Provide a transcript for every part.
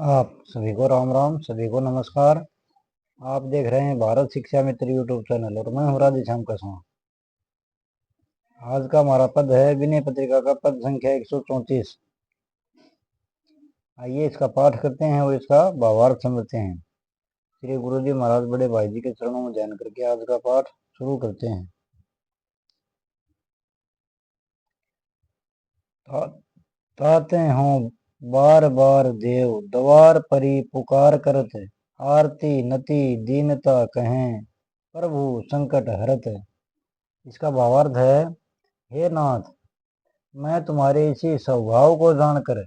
आप सभी को राम राम, सभी को नमस्कार। आप देख रहे हैं भारत शिक्षा मित्र यूट्यूब चैनल और मैं हूँ राधेश्याम कसवा। आज का हमारा पद है विनय पत्रिका का पद संख्या 134। आइए इसका पाठ करते हैं और इसका भावार्थ समझते हैं। श्री गुरु जी महाराज बड़े भाई जी के चरणों में ध्यान करके आज का पाठ शुरू करते हैं। ताते हों बार बार देव द्वार परी पुकार करत, आरती नति दीनता कहें प्रभु संकट हरत। इसका भावार्थ है, हे नाथ, मैं तुम्हारे इसी स्वभाव को जानकर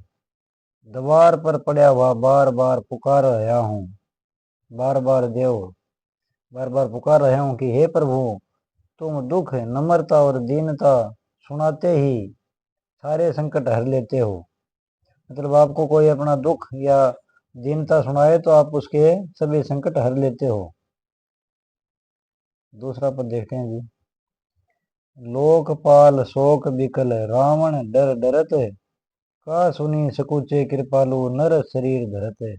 द्वार पर पड़ा हुआ बार बार पुकार रहा हूँ। बार बार देव बार बार पुकार रहा हूँ कि हे प्रभु, तुम दुख नम्रता और दीनता सुनाते ही सारे संकट हर लेते हो। मतलब आपको कोई अपना दुख या दीनता सुनाए तो आप उसके सभी संकट हर लेते हो। दूसरा पद देखते हैं जी। लोकपाल शोक बिकल रावण डर डरत, का सुनी सकुचे कृपालु नर शरीर धरत।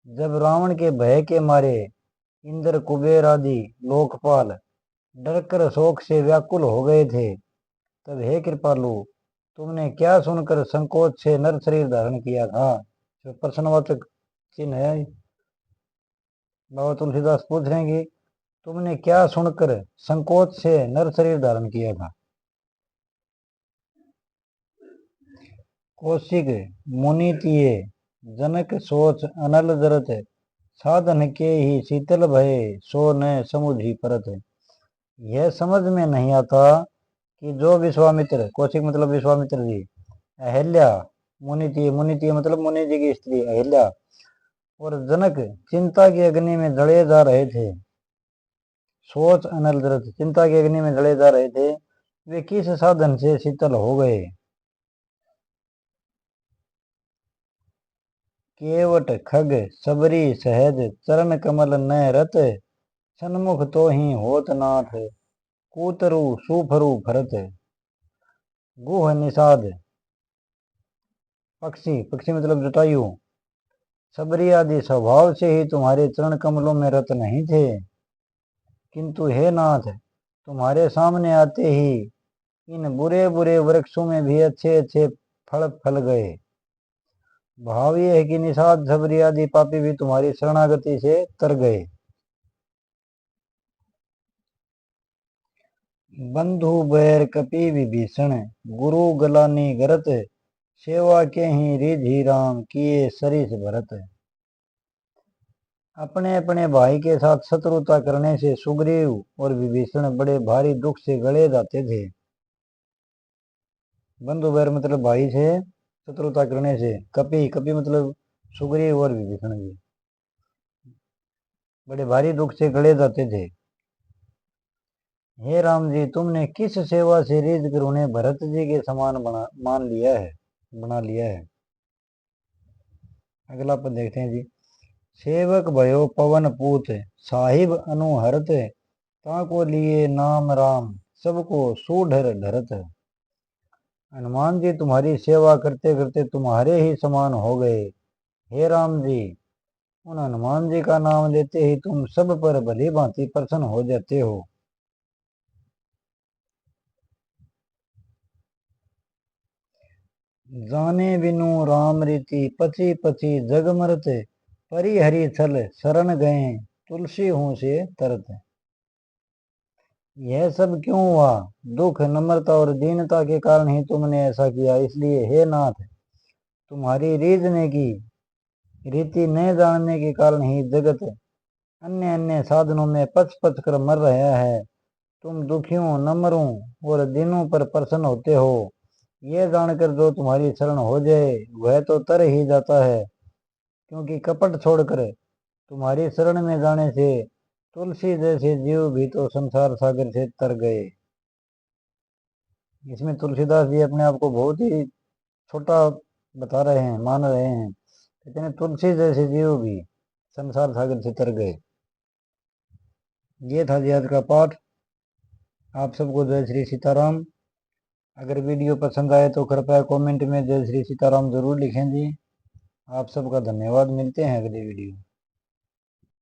जब रावण के भय के मारे इंद्र कुबेर आदि लोकपाल डरकर शोक से व्याकुल हो गए थे, तब हे कृपालु, तुमने क्या सुनकर संकोच से नर शरीर धारण किया था। जो प्रश्नवाचक चिन्ह है, बाबा तुलसीदास पूछ रहे हैं कि तुमने क्या सुनकर संकोच से नर शरीर धारण किया था। कौशिक मुनि तिये जनक सोच अनल जरत, साधन के ही शीतल भय सो न समुझी परत। यह समझ में नहीं आता कि जो विश्वामित्र, कौशिक मतलब विश्वामित्र जी, अहिल्या मुनि थी मतलब मुनि जी की स्त्री अहिल्या और जनक चिंता की अग्नि में जले जा रहे थे। सोच अनल जरत, चिंता की अग्नि में जले जा रहे थे, वे किस साधन से शीतल हो गए। केवट खग सबरी सहज चरण कमल न रत, सन्मुख तो ही होत नाथ कूतरु सुफरु भरत। गुह निषाद पक्षी, पक्षी मतलब जटायु, सबरी आदि स्वभाव से ही तुम्हारे चरण कमलों में रत नहीं थे, किंतु हे नाथ, तुम्हारे सामने आते ही इन बुरे बुरे वृक्षों में भी अच्छे अच्छे फल फल गए। भाव ये है कि निषाद सबरी आदि पापी भी तुम्हारी शरणागति से तर गए। बंधु बैर कपि विभीषण गुरु गलानी गरत, सेवा के ही रिधि राम किए सरिस भरत। अपने अपने भाई के साथ शत्रुता करने से सुग्रीव और विभीषण बड़े भारी दुख से गले जाते थे। बंधु बैर मतलब भाई से शत्रुता करने से, कपि कपि मतलब सुग्रीव और विभीषण जी बड़े भारी दुख से गले जाते थे। हे राम जी, तुमने किस सेवा से रिझ कर उन्हें भरत जी के समान बना लिया है। अगला पद देखते हैं जी। सेवक भयो पवन पूत साहिब अनुहरत, ताको लिए नाम राम सबको सूढ़र ढरत। हनुमान जी तुम्हारी सेवा करते करते तुम्हारे ही समान हो गए। हे राम जी, उन हनुमान जी का नाम लेते ही तुम सब पर भली भांति प्रसन्न हो जाते हो। जाने बिनु राम रीति पची पची जग मरत, परि हरि छल शरण गए तुलसी हूँ से तरत। यह सब क्यों हुआ? दुख नम्रता और दीनता के कारण ही तुमने ऐसा किया। इसलिए हे नाथ, तुम्हारी रीझने की रीति न जानने के कारण ही जगत अन्य अन्य साधनों में पच पच कर मर रहा है। तुम दुखियों नम्रों और दीनों पर प्रसन्न होते हो। ये जानकर जो तुम्हारी शरण हो जाए वह तो तर ही जाता है, क्योंकि कपट छोड़कर तुम्हारी शरण में जाने से तुलसी जैसे जीव भी तो संसार सागर से तर गए। इसमें तुलसीदास जी अपने आप को बहुत ही छोटा बता रहे हैं, मान रहे हैं। कहते हैं तुलसी जैसे जीव भी संसार सागर से तर गए। ये था जी आज का पाठ। आप सबको जय श्री सीताराम। अगर वीडियो पसंद आए तो कृपया कमेंट में जय श्री सीताराम जरूर लिखें जी। आप सबका धन्यवाद। मिलते हैं अगली वीडियो।